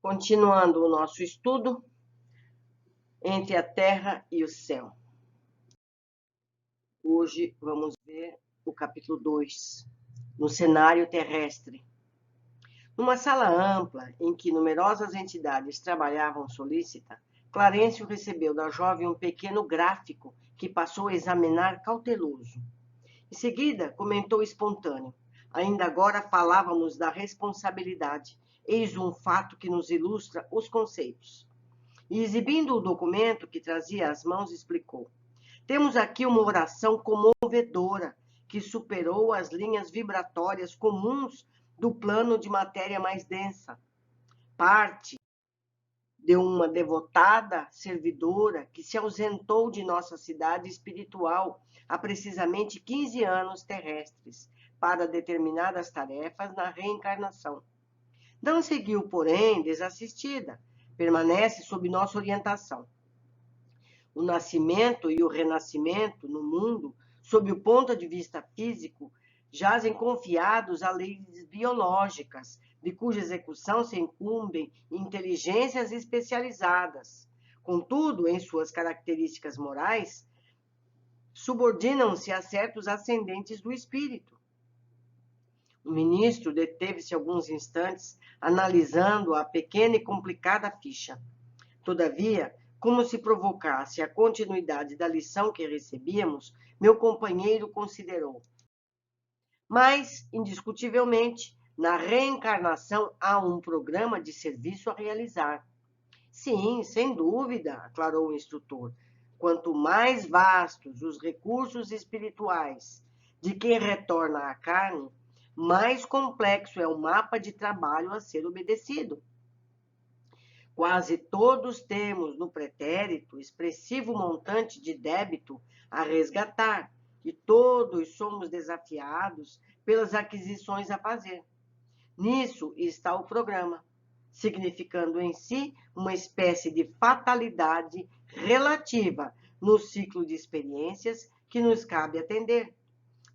Continuando o nosso estudo entre a terra e o céu. Hoje vamos ver o capítulo 2, no cenário terrestre. Numa sala ampla, em que numerosas entidades trabalhavam solícita, Clarencio recebeu da jovem um pequeno gráfico que passou a examinar cauteloso. Em seguida, comentou espontâneo. Ainda agora falávamos da responsabilidade. Eis um fato que nos ilustra os conceitos. E exibindo o documento que trazia às mãos, explicou. Temos aqui uma oração comovedora que superou as linhas vibratórias comuns do plano de matéria mais densa. Parte de uma devotada servidora que se ausentou de nossa cidade espiritual há precisamente 15 anos terrestres para determinadas tarefas na reencarnação. Não seguiu, porém, desassistida, permanece sob nossa orientação. O nascimento e o renascimento no mundo, sob o ponto de vista físico, jazem confiados a leis biológicas, de cuja execução se incumbem inteligências especializadas. Contudo, em suas características morais, subordinam-se a certos ascendentes do espírito. O ministro deteve-se alguns instantes, analisando a pequena e complicada ficha. Todavia, como se provocasse a continuidade da lição que recebíamos, meu companheiro considerou. Mas, indiscutivelmente, na reencarnação há um programa de serviço a realizar. Sim, sem dúvida, aclarou o instrutor. Quanto mais vastos os recursos espirituais de quem retorna à carne, mais complexo é o mapa de trabalho a ser obedecido. Quase todos temos no pretérito expressivo montante de débito a resgatar, e todos somos desafiados pelas aquisições a fazer. Nisso está o programa, significando em si uma espécie de fatalidade relativa no ciclo de experiências que nos cabe atender.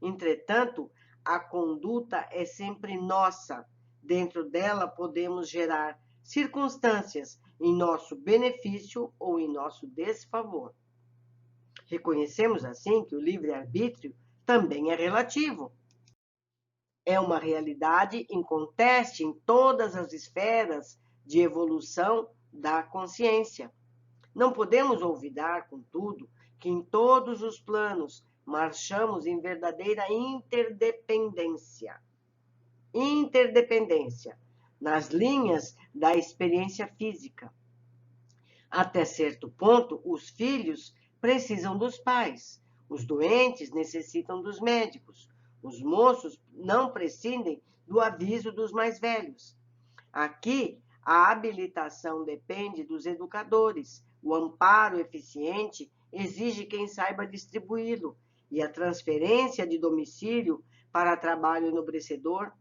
Entretanto, a conduta é sempre nossa. Dentro dela podemos gerar circunstâncias em nosso benefício ou em nosso desfavor. Reconhecemos assim que o livre-arbítrio também é relativo. É uma realidade inconteste em todas as esferas de evolução da consciência. Não podemos olvidar, contudo, que em todos os planos marchamos em verdadeira interdependência. Interdependência nas linhas da experiência física. Até certo ponto, os filhos precisam dos pais, os doentes necessitam dos médicos, os moços não prescindem do aviso dos mais velhos. Aqui, a habilitação depende dos educadores, o amparo eficiente exige quem saiba distribuí-lo, e a transferência de domicílio para trabalho enobrecedor,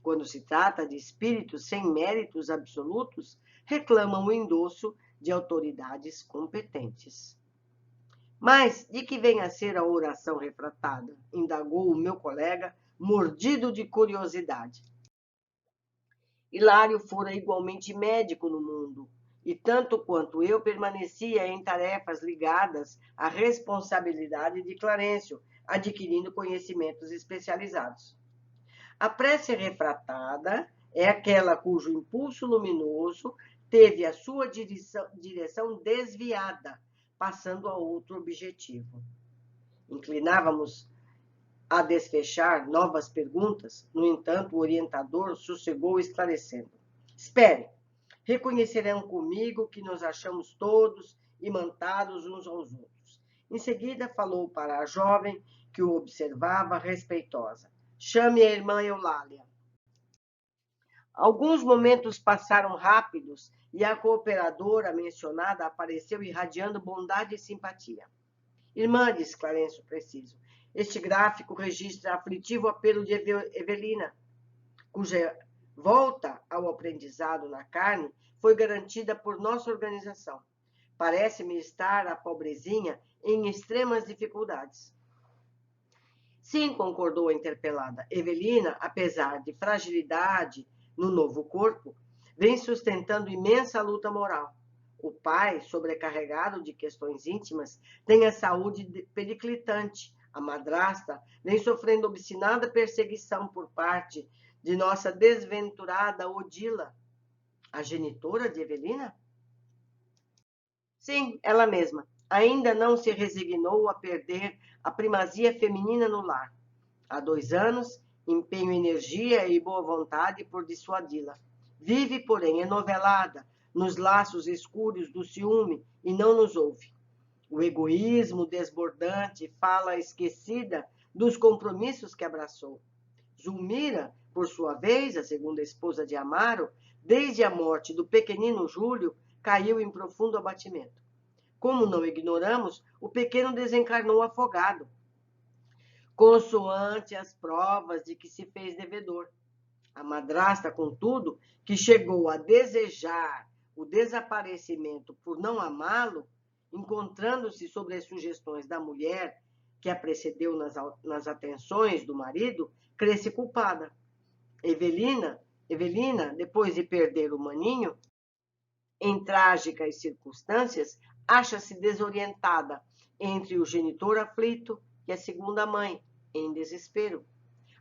quando se trata de espíritos sem méritos absolutos, reclamam o endosso de autoridades competentes. Mas de que vem a ser a oração refratada? Indagou o meu colega, mordido de curiosidade. Hilário fora igualmente médico no mundo, e tanto quanto eu permanecia em tarefas ligadas à responsabilidade de Clarencio, adquirindo conhecimentos especializados. A prece refratada é aquela cujo impulso luminoso teve a sua direção desviada, passando a outro objetivo. Inclinávamos a desfechar novas perguntas, no entanto, o orientador sossegou esclarecendo. Espere, reconhecerão comigo que nos achamos todos imantados uns aos outros. Em seguida, falou para a jovem, que o observava respeitosa. Chame a irmã Eulália. Alguns momentos passaram rápidos e a cooperadora mencionada apareceu irradiando bondade e simpatia. Irmã, disse Clarencio preciso, este gráfico registra aflitivo apelo de Evelina, cuja volta ao aprendizado na carne foi garantida por nossa organização. Parece-me estar a pobrezinha em extremas dificuldades. Sim, concordou a interpelada. Evelina, apesar de fragilidade no novo corpo, vem sustentando imensa luta moral. O pai, sobrecarregado de questões íntimas, tem a saúde periclitante. A madrasta vem sofrendo obstinada perseguição por parte de nossa desventurada Odila. A genitora de Evelina? Sim, ela mesma. Ainda não se resignou a perder a primazia feminina no lar. Há 2 anos, empenho energia e boa vontade por dissuadi-la. Vive, porém, enovelada nos laços escuros do ciúme e não nos ouve. O egoísmo desbordante fala esquecida dos compromissos que abraçou. Zulmira, por sua vez, a segunda esposa de Amaro, desde a morte do pequenino Júlio, caiu em profundo abatimento. Como não ignoramos, o pequeno desencarnou afogado, consoante as provas de que se fez devedor. A madrasta, contudo, que chegou a desejar o desaparecimento por não amá-lo, encontrando-se sobre as sugestões da mulher que a precedeu nas atenções do marido, cresce culpada. Evelina, depois de perder o maninho, em trágicas circunstâncias, acha-se desorientada entre o genitor aflito e a segunda mãe, em desespero.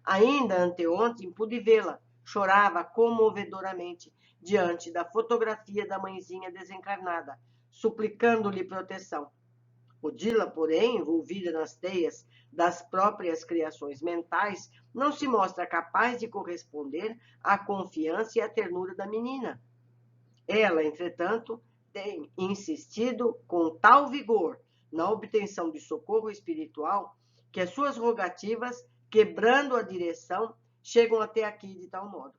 Ainda anteontem pude vê-la, chorava comovedoramente diante da fotografia da mãezinha desencarnada, suplicando-lhe proteção. Odila, porém, envolvida nas teias das próprias criações mentais, não se mostra capaz de corresponder à confiança e à ternura da menina. Ela, entretanto, tem insistido com tal vigor na obtenção de socorro espiritual que as suas rogativas, quebrando a direção, chegam até aqui de tal modo.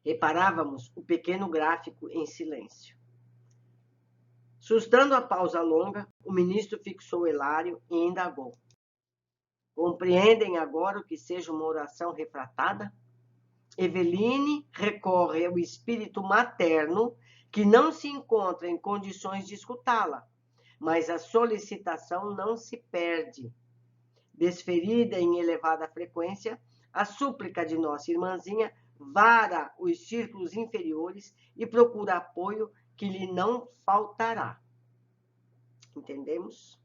Reparávamos o pequeno gráfico em silêncio. Sustando a pausa longa, o ministro fixou Hilário e indagou. Compreendem agora o que seja uma oração refratada? Eveline recorre ao espírito materno que não se encontra em condições de escutá-la, mas a solicitação não se perde. Desferida em elevada frequência, a súplica de nossa irmãzinha vara os círculos inferiores e procura apoio que lhe não faltará. Entendemos?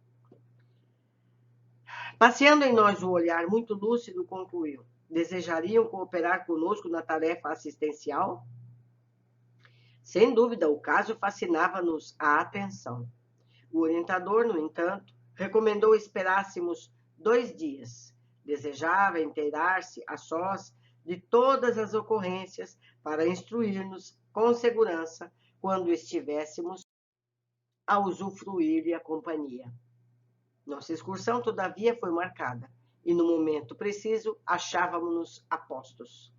Passeando em nós o olhar muito lúcido, concluiu. Desejariam cooperar conosco na tarefa assistencial? Sem dúvida, o caso fascinava-nos a atenção. O orientador, no entanto, recomendou esperássemos 2 dias. Desejava inteirar-se a sós de todas as ocorrências para instruir-nos com segurança quando estivéssemos a usufruir-lhe a companhia. Nossa excursão, todavia, foi marcada, e no momento preciso achávamos-nos a postos.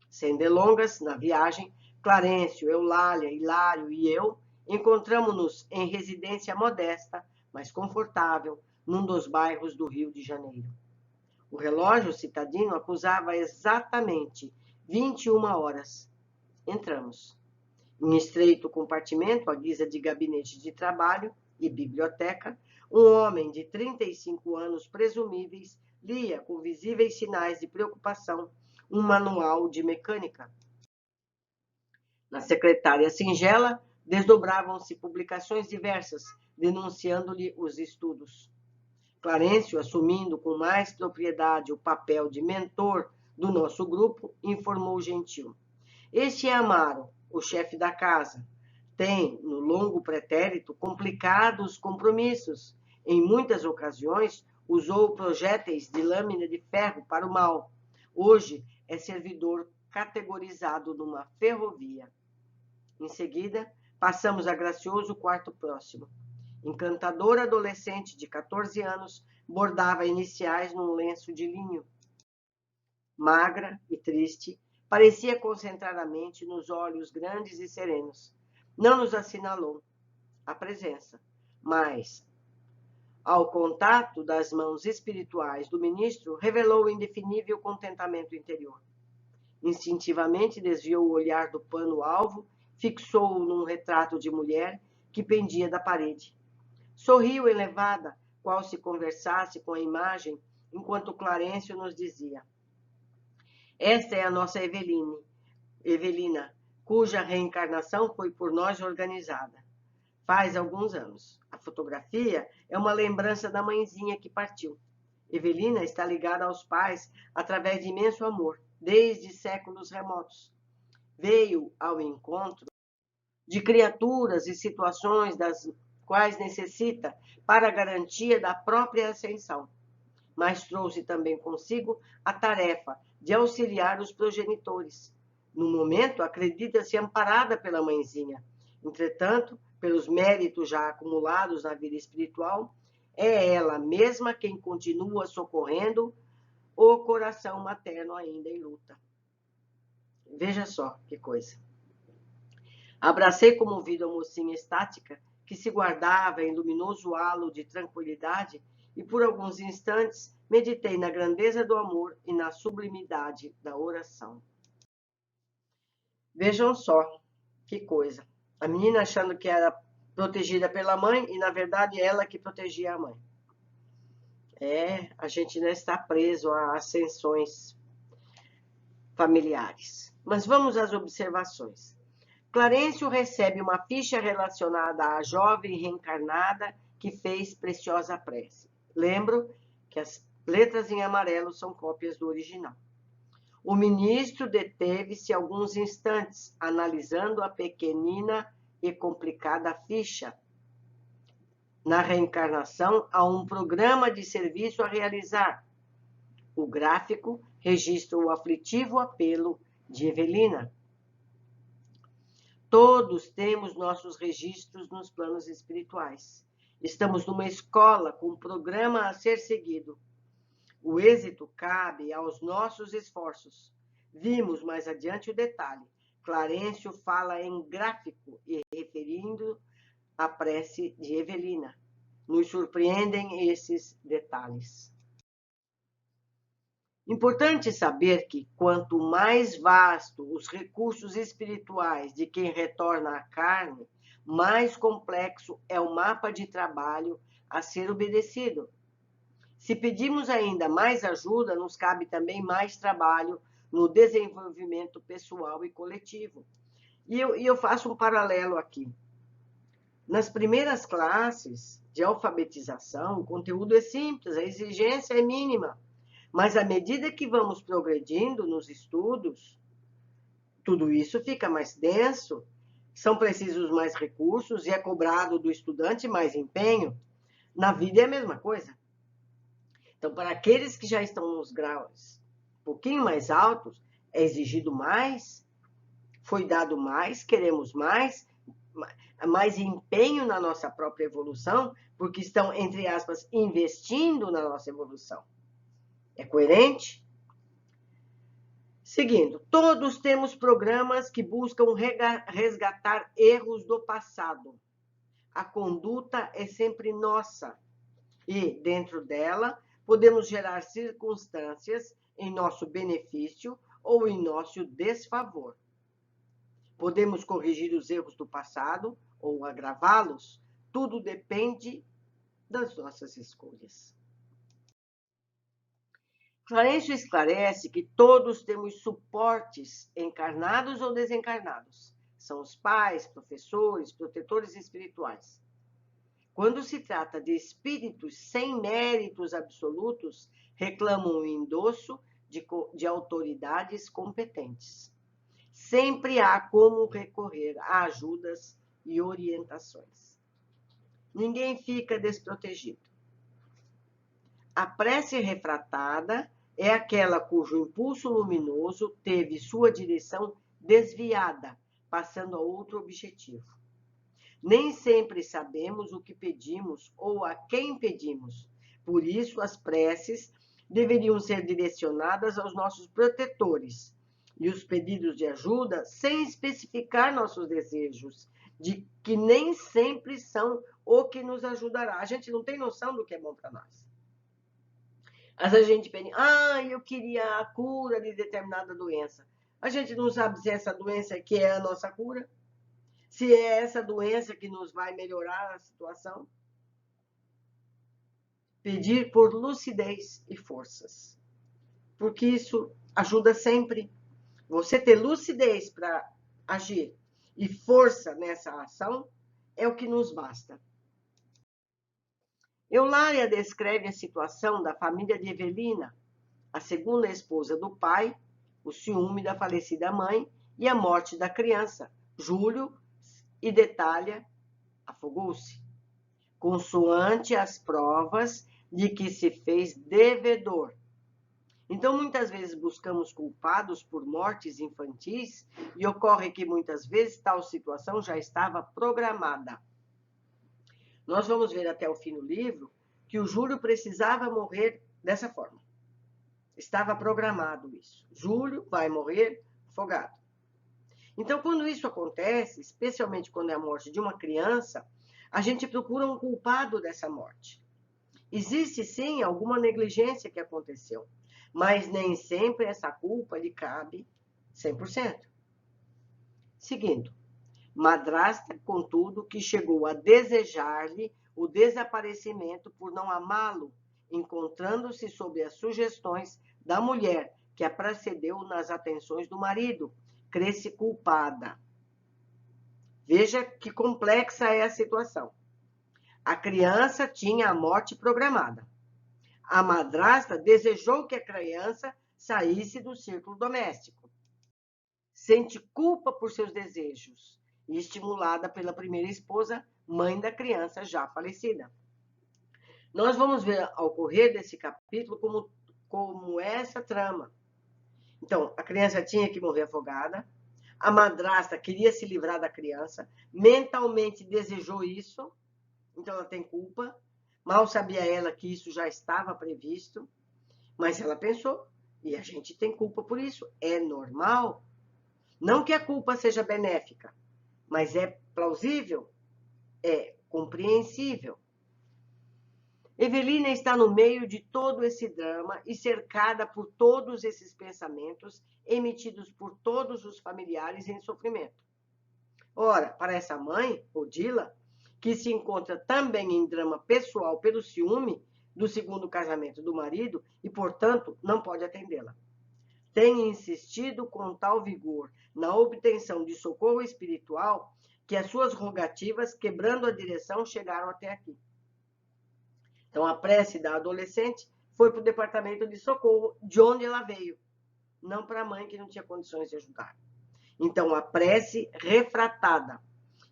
Sem delongas, na viagem, Clarencio, Eulália, Hilário e eu encontramo-nos em residência modesta, mas confortável, num dos bairros do Rio de Janeiro. O relógio citadino acusava exatamente 21 horas. Entramos. Em estreito compartimento, à guisa de gabinete de trabalho e biblioteca, um homem de 35 anos presumíveis lia, com visíveis sinais de preocupação, um manual de mecânica. Na secretária singela, desdobravam-se publicações diversas, denunciando-lhe os estudos. Clarencio, assumindo com mais propriedade o papel de mentor do nosso grupo, informou gentil. Este é Amaro, o chefe da casa. Tem, no longo pretérito, complicados compromissos. Em muitas ocasiões, usou projéteis de lâmina de ferro para o mal. Hoje é servidor categorizado numa ferrovia. Em seguida, passamos a gracioso quarto próximo. Encantadora adolescente de 14 anos bordava iniciais num lenço de linho. Magra e triste, parecia concentrar a mente nos olhos grandes e serenos. Não nos assinalou a presença, mas, ao contato das mãos espirituais do ministro, revelou o indefinível contentamento interior. Instintivamente desviou o olhar do pano-alvo, fixou-o num retrato de mulher que pendia da parede. Sorriu elevada, qual se conversasse com a imagem, enquanto Clarencio nos dizia: esta é a nossa Evelina, cuja reencarnação foi por nós organizada faz alguns anos. A fotografia é uma lembrança da mãezinha que partiu. Evelina está ligada aos pais através de imenso amor, desde séculos remotos. Veio ao encontro de criaturas e situações das quais necessita para a garantia da própria ascensão, mas trouxe também consigo a tarefa de auxiliar os progenitores. No momento, acredita-se amparada pela mãezinha. Entretanto, pelos méritos já acumulados na vida espiritual, é ela mesma quem continua socorrendo o coração materno ainda em luta. Veja só que coisa. Abracei comovido a mocinha estática que se guardava em luminoso halo de tranquilidade e por alguns instantes meditei na grandeza do amor e na sublimidade da oração. Vejam só que coisa. A menina achando que era protegida pela mãe e, na verdade, ela que protegia a mãe. A gente não está preso a ascensões familiares. Mas vamos às observações. Clarencio recebe uma ficha relacionada à jovem reencarnada que fez preciosa prece. Lembro que as letras em amarelo são cópias do original. O ministro deteve-se alguns instantes, analisando a pequenina e complicada ficha. Na reencarnação, há um programa de serviço a realizar. O gráfico registra o aflitivo apelo de Evelina. Todos temos nossos registros nos planos espirituais. Estamos numa escola com um programa a ser seguido. O êxito cabe aos nossos esforços. Vimos mais adiante o detalhe. Clarencio fala em gráfico e referindo a prece de Evelina. Nos surpreendem esses detalhes. Importante saber que, quanto mais vasto os recursos espirituais de quem retorna à carne, mais complexo é o mapa de trabalho a ser obedecido. Se pedimos ainda mais ajuda, nos cabe também mais trabalho no desenvolvimento pessoal e coletivo. E eu faço um paralelo aqui. Nas primeiras classes de alfabetização, o conteúdo é simples, a exigência é mínima. Mas à medida que vamos progredindo nos estudos, tudo isso fica mais denso, são precisos mais recursos e é cobrado do estudante mais empenho. Na vida é a mesma coisa. Então, para aqueles que já estão nos graus um pouquinho mais altos, é exigido mais, foi dado mais, queremos mais empenho na nossa própria evolução, porque estão, entre aspas, investindo na nossa evolução. É coerente? Seguindo, todos temos programas que buscam resgatar erros do passado. A conduta é sempre nossa e, dentro dela, podemos gerar circunstâncias em nosso benefício ou em nosso desfavor. Podemos corrigir os erros do passado ou agravá-los. Tudo depende das nossas escolhas. Clarencio esclarece que todos temos suportes encarnados ou desencarnados. São os pais, professores, protetores espirituais. Quando se trata de espíritos sem méritos absolutos, reclamam o endosso de autoridades competentes. Sempre há como recorrer a ajudas e orientações. Ninguém fica desprotegido. A prece refratada é aquela cujo impulso luminoso teve sua direção desviada, passando a outro objetivo. Nem sempre sabemos o que pedimos ou a quem pedimos. Por isso, as preces deveriam ser direcionadas aos nossos protetores e os pedidos de ajuda sem especificar nossos desejos, de que nem sempre são o que nos ajudará. A gente não tem noção do que é bom para nós. Às vezes a gente pensa, eu queria a cura de determinada doença. A gente não sabe se essa doença que é a nossa cura, se é essa doença que nos vai melhorar a situação. Pedir por lucidez e forças, porque isso ajuda sempre. Você ter lucidez para agir e força nessa ação é o que nos basta. Eulália descreve a situação da família de Evelina, a segunda esposa do pai, o ciúme da falecida mãe e a morte da criança. Júlio, e detalha, afogou-se, consoante as provas de que se fez devedor. Então, muitas vezes buscamos culpados por mortes infantis e ocorre que muitas vezes tal situação já estava programada. Nós vamos ver até o fim do livro que o Júlio precisava morrer dessa forma. Estava programado isso. Júlio vai morrer afogado. Então, quando isso acontece, especialmente quando é a morte de uma criança, a gente procura um culpado dessa morte. Existe, sim, alguma negligência que aconteceu, mas nem sempre essa culpa lhe cabe 100%. Seguindo, madrasta, contudo, que chegou a desejar-lhe o desaparecimento por não amá-lo, encontrando-se sob as sugestões da mulher que a precedeu nas atenções do marido, cresce culpada. Veja que complexa é a situação. A criança tinha a morte programada. A madrasta desejou que a criança saísse do círculo doméstico. Sente culpa por seus desejos e estimulada pela primeira esposa, mãe da criança já falecida. Nós vamos ver ao correr desse capítulo como essa trama. Então, a criança tinha que morrer afogada, a madrasta queria se livrar da criança, mentalmente desejou isso, então ela tem culpa. Mal sabia ela que isso já estava previsto, mas ela pensou, e a gente tem culpa por isso. É normal. Não que a culpa seja benéfica, mas é plausível, é compreensível. Evelina está no meio de todo esse drama e cercada por todos esses pensamentos emitidos por todos os familiares em sofrimento. Ora, para essa mãe, Odila, que se encontra também em drama pessoal pelo ciúme do segundo casamento do marido e, portanto, não pode atendê-la. Tem insistido com tal vigor na obtenção de socorro espiritual que as suas rogativas, quebrando a direção, chegaram até aqui. Então, a prece da adolescente foi para o departamento de socorro, de onde ela veio, não para a mãe que não tinha condições de ajudar. Então, a prece refratada.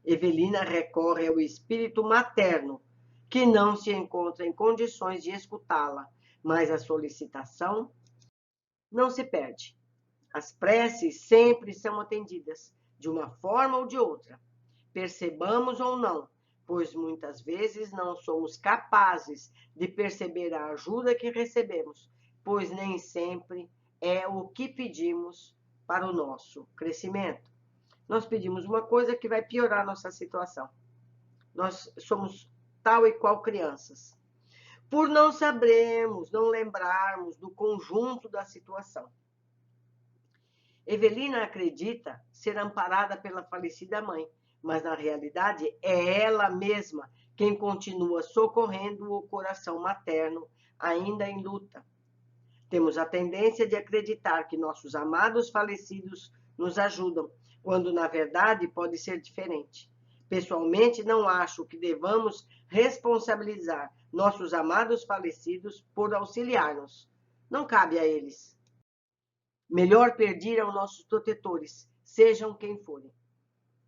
Evelina recorre ao espírito materno, que não se encontra em condições de escutá-la, mas a solicitação não se perde. As preces sempre são atendidas, de uma forma ou de outra, percebamos ou não, pois muitas vezes não somos capazes de perceber a ajuda que recebemos, pois nem sempre é o que pedimos para o nosso crescimento. Nós pedimos uma coisa que vai piorar a nossa situação. Nós somos tal e qual crianças. Por não sabermos, não lembrarmos do conjunto da situação. Evelina acredita ser amparada pela falecida mãe, mas na realidade é ela mesma quem continua socorrendo o coração materno, ainda em luta. Temos a tendência de acreditar que nossos amados falecidos nos ajudam, quando na verdade pode ser diferente. Pessoalmente, não acho que devamos responsabilizar nossos amados falecidos por auxiliar-nos. Não cabe a eles. Melhor pedir aos nossos protetores, sejam quem forem.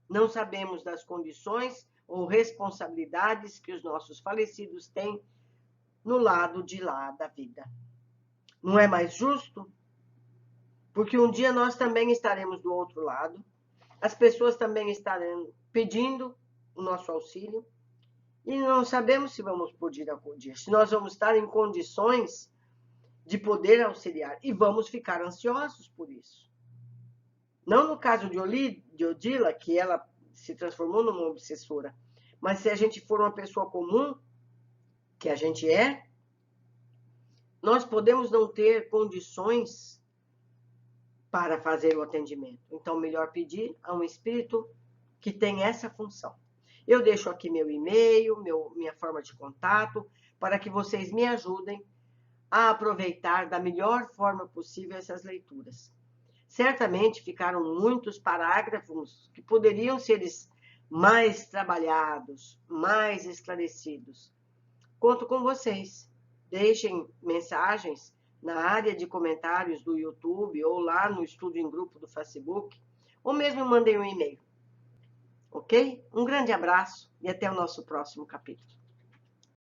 Não sabemos das condições ou responsabilidades que os nossos falecidos têm no lado de lá da vida. Não é mais justo? Porque um dia nós também estaremos do outro lado, as pessoas também estarão pedindo o nosso auxílio e não sabemos se vamos poder acudir, se nós vamos estar em condições de poder auxiliar e vamos ficar ansiosos por isso. Não no caso de Odila, que ela se transformou numa obsessora, mas se a gente for uma pessoa comum, que a gente é, nós podemos não ter condições para fazer o atendimento. Então, melhor pedir a um espírito que tem essa função. Eu deixo aqui meu e-mail, minha forma de contato, para que vocês me ajudem a aproveitar da melhor forma possível essas leituras. Certamente ficaram muitos parágrafos que poderiam ser mais trabalhados, mais esclarecidos. Conto com vocês. Deixem mensagens na área de comentários do YouTube ou lá no Estudo em Grupo do Facebook, ou mesmo mandem um e-mail. Ok? Um grande abraço e até o nosso próximo capítulo.